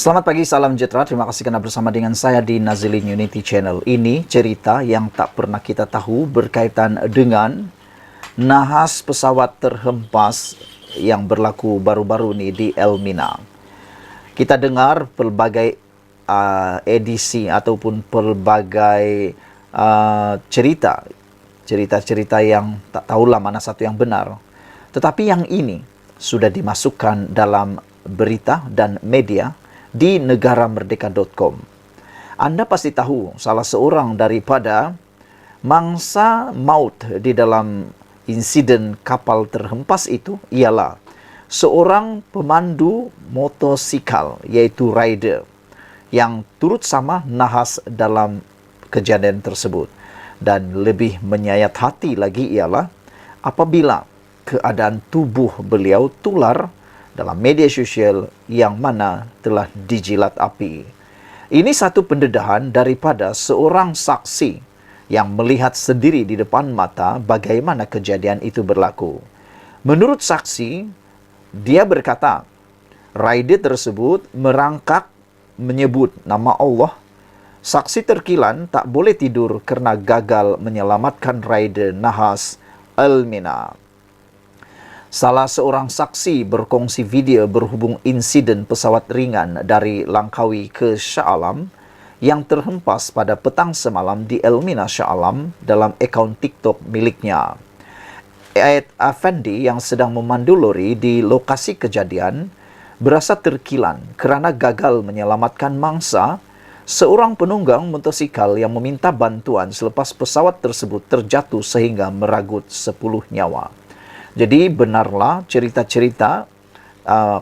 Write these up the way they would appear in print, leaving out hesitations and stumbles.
Selamat pagi, salam sejahtera. Terima kasih karena bersama dengan saya di Nazilin Unity Channel. Ini cerita yang tak pernah kita tahu berkaitan dengan nahas pesawat terhempas yang berlaku baru-baru ini di Elmina. Kita dengar pelbagai edisi ataupun pelbagai cerita-cerita yang tak tahulah mana satu yang benar. Tetapi yang ini sudah dimasukkan dalam berita dan media di negaramerdeka.com. Anda pasti tahu salah seorang daripada mangsa maut di dalam insiden kapal terhempas itu ialah seorang pemandu motosikal, yaitu rider, yang turut sama nahas dalam kejadian tersebut. Dan lebih menyayat hati lagi ialah apabila keadaan tubuh beliau tular dalam media sosial yang mana telah dijilat api. Ini satu pendedahan daripada seorang saksi yang melihat sendiri di depan mata bagaimana kejadian itu berlaku. Menurut saksi, dia berkata, rider tersebut merangkak menyebut nama Allah. Saksi terkilan tak boleh tidur kerana gagal menyelamatkan rider nahas Elmina. Salah seorang saksi berkongsi video berhubung insiden pesawat ringan dari Langkawi ke Shah Alam yang terhempas pada petang semalam di Elmina Shah Alam dalam akaun TikTok miliknya. Ed Effendi yang sedang memandu lori di lokasi kejadian berasa terkilan kerana gagal menyelamatkan mangsa seorang penunggang motosikal yang meminta bantuan selepas pesawat tersebut terjatuh sehingga meragut 10 nyawa. Jadi benarlah cerita-cerita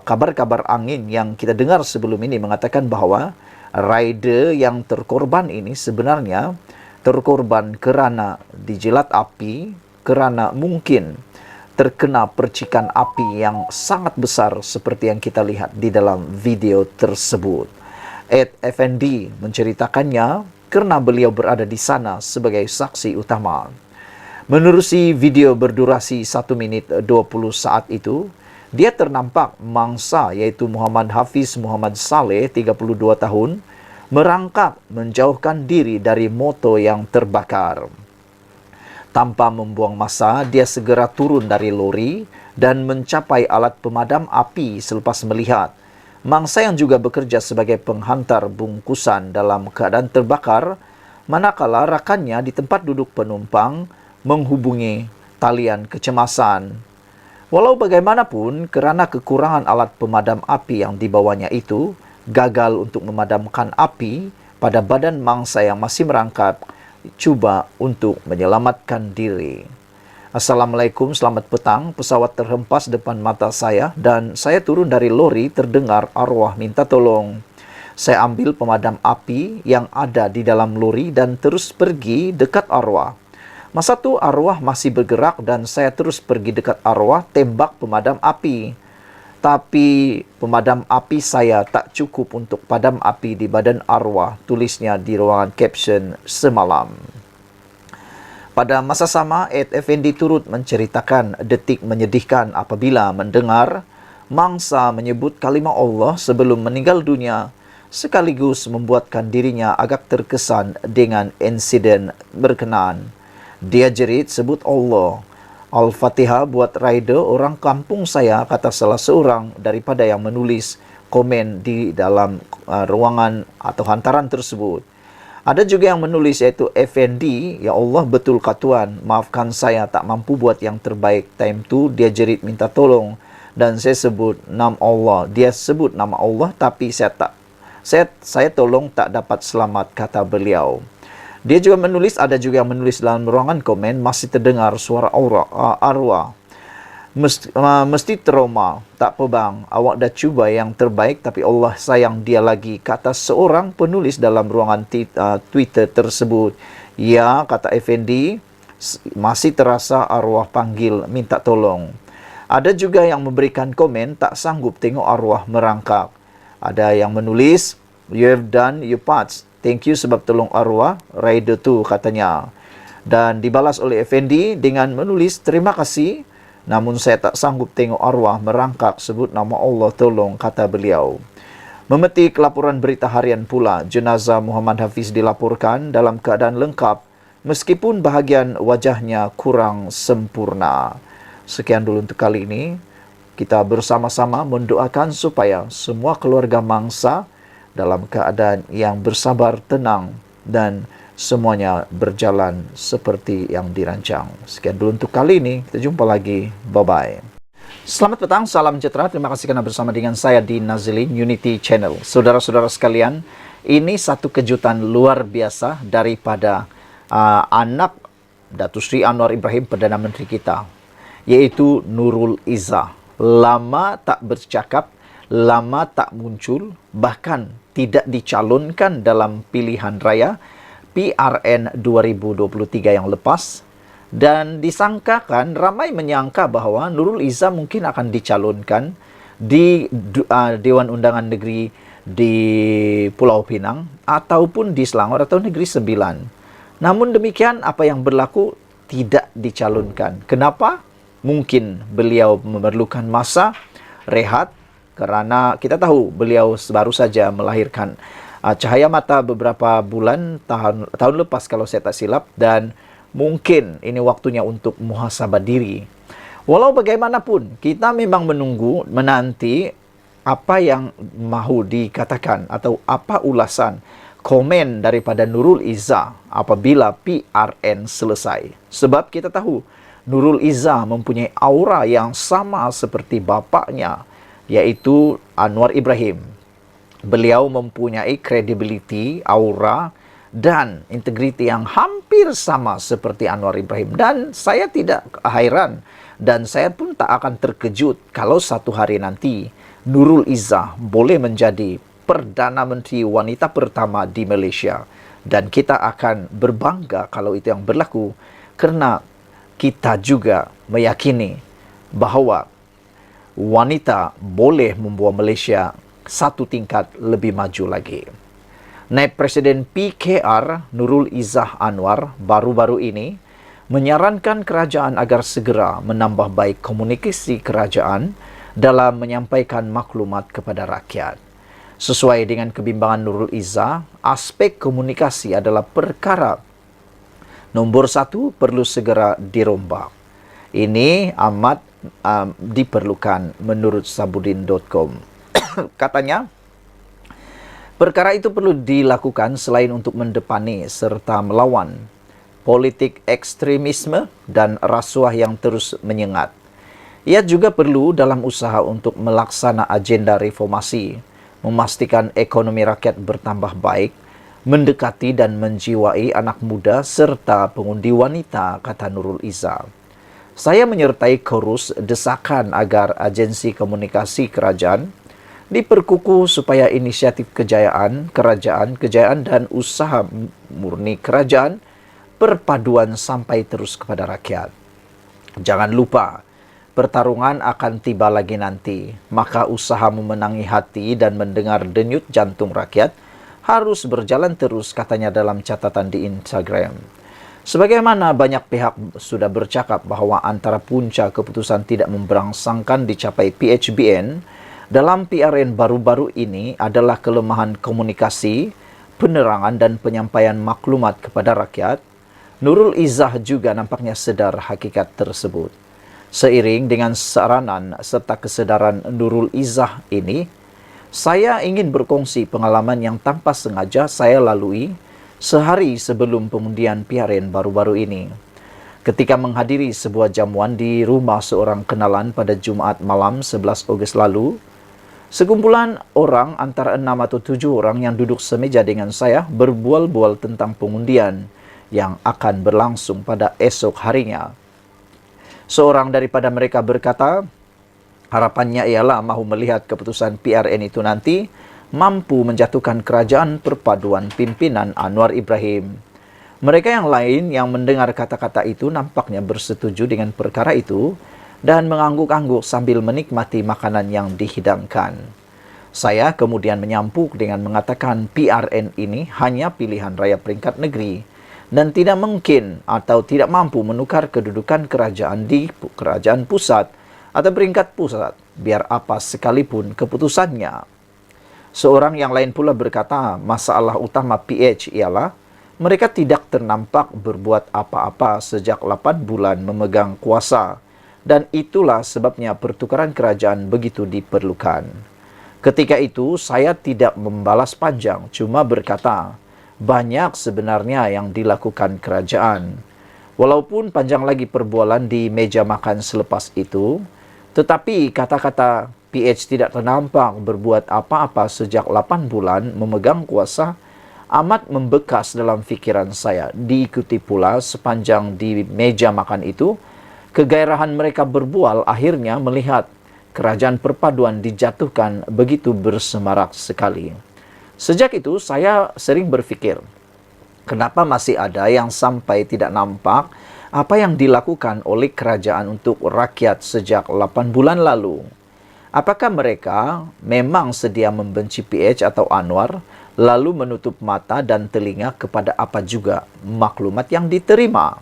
kabar-kabar angin yang kita dengar sebelum ini mengatakan bahawa rider yang terkorban ini sebenarnya terkorban kerana dijilat api, kerana mungkin terkena percikan api yang sangat besar seperti yang kita lihat di dalam video tersebut. Ed Effendi menceritakannya kerana beliau berada di sana sebagai saksi utama. Menerusi video berdurasi 1 minit 20 saat itu, dia ternampak mangsa yaitu Muhammad Hafiz Muhammad Saleh, 32 tahun, merangkak menjauhkan diri dari motor yang terbakar. Tanpa membuang masa, dia segera turun dari lori dan mencapai alat pemadam api selepas melihat mangsa yang juga bekerja sebagai penghantar bungkusan dalam keadaan terbakar, manakala rakannya di tempat duduk penumpang menghubungi talian kecemasan. Walau bagaimanapun, kerana kekurangan alat pemadam api yang dibawanya itu, gagal untuk memadamkan api pada badan mangsa yang masih merangkak, cuba untuk menyelamatkan diri. Assalamualaikum, selamat petang. Pesawat terhempas depan mata saya dan saya turun dari lori terdengar arwah minta tolong. Saya ambil pemadam api yang ada di dalam lori dan terus pergi dekat arwah. Masa tu arwah masih bergerak dan saya terus pergi dekat arwah tembak pemadam api. Tapi pemadam api saya tak cukup untuk padam api di badan arwah, tulisnya di ruangan caption semalam. Pada masa sama, Ed Effendi turut menceritakan detik menyedihkan apabila mendengar mangsa menyebut kalimah Allah sebelum meninggal dunia, sekaligus membuatkan dirinya agak terkesan dengan insiden berkenaan. Dia jerit sebut Allah. Al-Fatihah buat rider orang kampung saya, kata salah seorang daripada yang menulis komen di dalam ruangan atau hantaran tersebut. Ada juga yang menulis iaitu Effendi, ya Allah betul katuan, maafkan saya tak mampu buat yang terbaik. Time tu dia jerit minta tolong dan saya sebut nama Allah. Dia sebut nama Allah tapi saya tolong tak dapat selamat, kata beliau. Dia juga menulis, ada juga yang menulis dalam ruangan komen, masih terdengar suara arwah. Mesti trauma, tak apa bang, awak dah cuba yang terbaik tapi Allah sayang dia lagi, kata seorang penulis dalam ruangan Twitter tersebut. Ya, kata Effendi, masih terasa arwah panggil minta tolong. Ada juga yang memberikan komen tak sanggup tengok arwah merangkak. Ada yang menulis, you have done your parts. Thank you sebab tolong arwah rider tu, katanya. Dan dibalas oleh Effendi dengan menulis, terima kasih, namun saya tak sanggup tengok arwah merangkak sebut nama Allah tolong, kata beliau. Memetik laporan berita harian pula, jenazah Muhammad Hafiz dilaporkan dalam keadaan lengkap meskipun bahagian wajahnya kurang sempurna. Sekian dulu untuk kali ini. Kita bersama-sama mendoakan supaya semua keluarga mangsa dalam keadaan yang bersabar, tenang, dan semuanya berjalan seperti yang dirancang. Sekian dulu untuk kali ini. Kita jumpa lagi. Bye-bye. Selamat petang, salam sejahtera. Terima kasih karena bersama dengan saya di Nazilin Unity Channel. Saudara-saudara sekalian, ini satu kejutan luar biasa daripada anak Datuk Seri Anwar Ibrahim, Perdana Menteri kita, yaitu Nurul Izzah. Lama tak bercakap, lama tak muncul, bahkan tidak dicalonkan dalam pilihan raya PRN 2023 yang lepas. Dan disangkakan, ramai menyangka bahwa Nurul Izzah mungkin akan dicalonkan di Dewan Undangan Negeri di Pulau Pinang ataupun di Selangor atau Negeri Sembilan. Namun demikian, apa yang berlaku tidak dicalonkan. Kenapa? Mungkin beliau memerlukan masa rehat kerana kita tahu beliau baru saja melahirkan cahaya mata beberapa bulan tahun lepas kalau saya tak silap, dan mungkin ini waktunya untuk muhasabah diri. Walau bagaimanapun, kita memang menanti apa yang mahu dikatakan atau apa ulasan komen daripada Nurul Izzah apabila PRN selesai. Sebab kita tahu Nurul Izzah mempunyai aura yang sama seperti bapaknya, yaitu Anwar Ibrahim. Beliau mempunyai kredibiliti, aura, dan integriti yang hampir sama seperti Anwar Ibrahim. Dan saya tidak hairan dan saya pun tak akan terkejut kalau satu hari nanti Nurul Izzah boleh menjadi Perdana Menteri wanita pertama di Malaysia. Dan kita akan berbangga kalau itu yang berlaku, kerana kita juga meyakini bahawa wanita boleh membawa Malaysia satu tingkat lebih maju lagi. Naib Presiden PKR Nurul Izzah Anwar baru-baru ini menyarankan kerajaan agar segera menambah baik komunikasi kerajaan dalam menyampaikan maklumat kepada rakyat. Sesuai dengan kebimbangan Nurul Izzah, aspek komunikasi adalah perkara nombor satu perlu segera dirombak. Ini amat diperlukan menurut Sabudin.com. Katanya, perkara itu perlu dilakukan selain untuk mendepani serta melawan politik ekstremisme dan rasuah yang terus menyengat. Ia juga perlu dalam usaha untuk melaksana agenda reformasi, memastikan ekonomi rakyat bertambah baik, mendekati dan menjiwai anak muda serta pengundi wanita, kata Nurul Izzah. Saya menyertai korus desakan agar agensi komunikasi kerajaan diperkukuh supaya inisiatif kejayaan dan usaha murni kerajaan perpaduan sampai terus kepada rakyat. Jangan lupa, pertarungan akan tiba lagi nanti, maka usaha memenangi hati dan mendengar denyut jantung rakyat harus berjalan terus, katanya dalam catatan di Instagram. Sebagaimana banyak pihak sudah bercakap bahawa antara punca keputusan tidak memberangsangkan dicapai PHBN dalam PRN baru-baru ini adalah kelemahan komunikasi, penerangan dan penyampaian maklumat kepada rakyat. Nurul Izzah juga nampaknya sedar hakikat tersebut. Seiring dengan saranan serta kesedaran Nurul Izzah ini, saya ingin berkongsi pengalaman yang tanpa sengaja saya lalui sehari sebelum pengundian PRN baru-baru ini. Ketika menghadiri sebuah jamuan di rumah seorang kenalan pada Jumaat malam 11 Ogos lalu, sekumpulan orang antara 6 atau 7 orang yang duduk semeja dengan saya berbual-bual tentang pengundian yang akan berlangsung pada esok harinya. Seorang daripada mereka berkata, harapannya ialah mahu melihat keputusan PRN itu nanti mampu menjatuhkan kerajaan perpaduan pimpinan Anwar Ibrahim. Mereka yang lain yang mendengar kata-kata itu nampaknya bersetuju dengan perkara itu dan mengangguk-angguk sambil menikmati makanan yang dihidangkan. Saya kemudian menyampuk dengan mengatakan PRN ini hanya pilihan raya peringkat negeri dan tidak mungkin atau tidak mampu menukar kedudukan kerajaan di kerajaan pusat atau peringkat pusat, biar apa sekalipun keputusannya. Seorang yang lain pula berkata, masalah utama PH ialah mereka tidak ternampak berbuat apa-apa sejak 8 bulan memegang kuasa, dan itulah sebabnya pertukaran kerajaan begitu diperlukan. Ketika itu, saya tidak membalas panjang, cuma berkata, banyak sebenarnya yang dilakukan kerajaan. Walaupun panjang lagi perbualan di meja makan selepas itu, tetapi kata-kata PH tidak ternampak berbuat apa-apa sejak 8 bulan memegang kuasa amat membekas dalam fikiran saya. Diikuti pula sepanjang di meja makan itu, kegairahan mereka berbual akhirnya melihat kerajaan perpaduan dijatuhkan begitu bersemarak sekali. Sejak itu saya sering berpikir, kenapa masih ada yang sampai tidak nampak apa yang dilakukan oleh kerajaan untuk rakyat sejak 8 bulan lalu? Apakah mereka memang sedia membenci PH atau Anwar, lalu menutup mata dan telinga kepada apa juga maklumat yang diterima?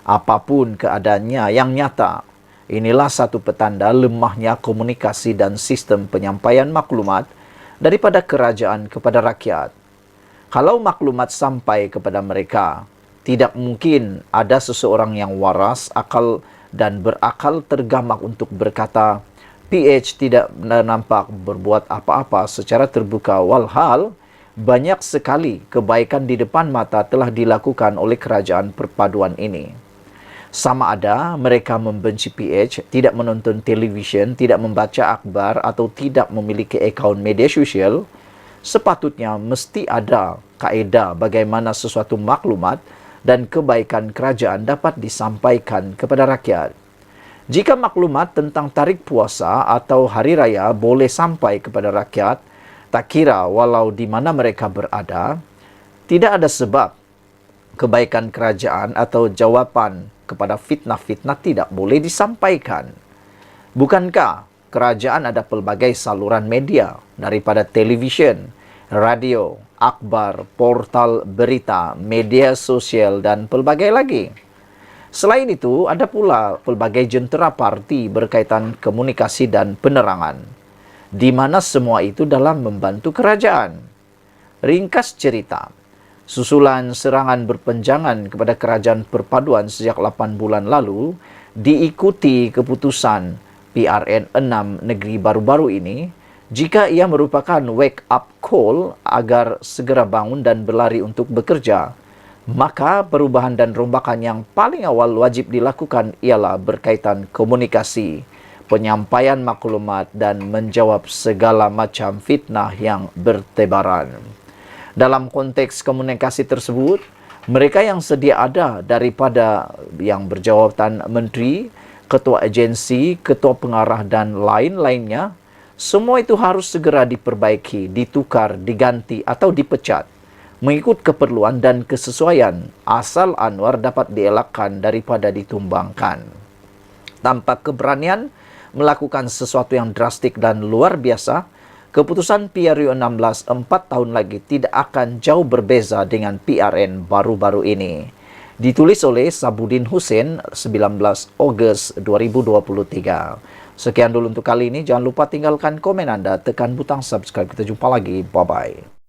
Apapun keadaannya yang nyata, inilah satu petanda lemahnya komunikasi dan sistem penyampaian maklumat daripada kerajaan kepada rakyat. Kalau maklumat sampai kepada mereka, tidak mungkin ada seseorang yang waras, akal dan berakal tergamak untuk berkata, PH tidak nampak berbuat apa-apa secara terbuka, walhal banyak sekali kebaikan di depan mata telah dilakukan oleh kerajaan perpaduan ini. Sama ada mereka membenci PH, tidak menonton televisyen, tidak membaca akhbar atau tidak memiliki akaun media sosial, sepatutnya mesti ada kaedah bagaimana sesuatu maklumat dan kebaikan kerajaan dapat disampaikan kepada rakyat. Jika maklumat tentang tarik puasa atau hari raya boleh sampai kepada rakyat, tak kira walau di mana mereka berada, tidak ada sebab kebaikan kerajaan atau jawapan kepada fitnah-fitnah tidak boleh disampaikan. Bukankah kerajaan ada pelbagai saluran media, daripada televisyen, radio, akhbar, portal berita, media sosial, dan pelbagai lagi. Selain itu, ada pula pelbagai jentera parti berkaitan komunikasi dan penerangan, di mana semua itu dalam membantu kerajaan. Ringkas cerita, susulan serangan berpenjangan kepada kerajaan perpaduan sejak 8 bulan lalu diikuti keputusan PRN 6 negeri baru-baru ini, jika ia merupakan wake up call agar segera bangun dan berlari untuk bekerja, maka perubahan dan rombakan yang paling awal wajib dilakukan ialah berkaitan komunikasi, penyampaian maklumat dan menjawab segala macam fitnah yang bertebaran. Dalam konteks komunikasi tersebut, mereka yang sedia ada daripada yang berjawatan menteri, ketua agensi, ketua pengarah dan lain-lainnya, semua itu harus segera diperbaiki, ditukar, diganti atau dipecat mengikut keperluan dan kesesuaian, asal Anwar dapat dielakkan daripada ditumbangkan. Tanpa keberanian melakukan sesuatu yang drastik dan luar biasa, keputusan PRU 16 4 tahun lagi tidak akan jauh berbeza dengan PRN baru-baru ini. Ditulis oleh Sabudin Hussein 19 Ogos 2023. Sekian dulu untuk kali ini. Jangan lupa tinggalkan komen Anda, tekan butang subscribe. Kita jumpa lagi. Bye-bye.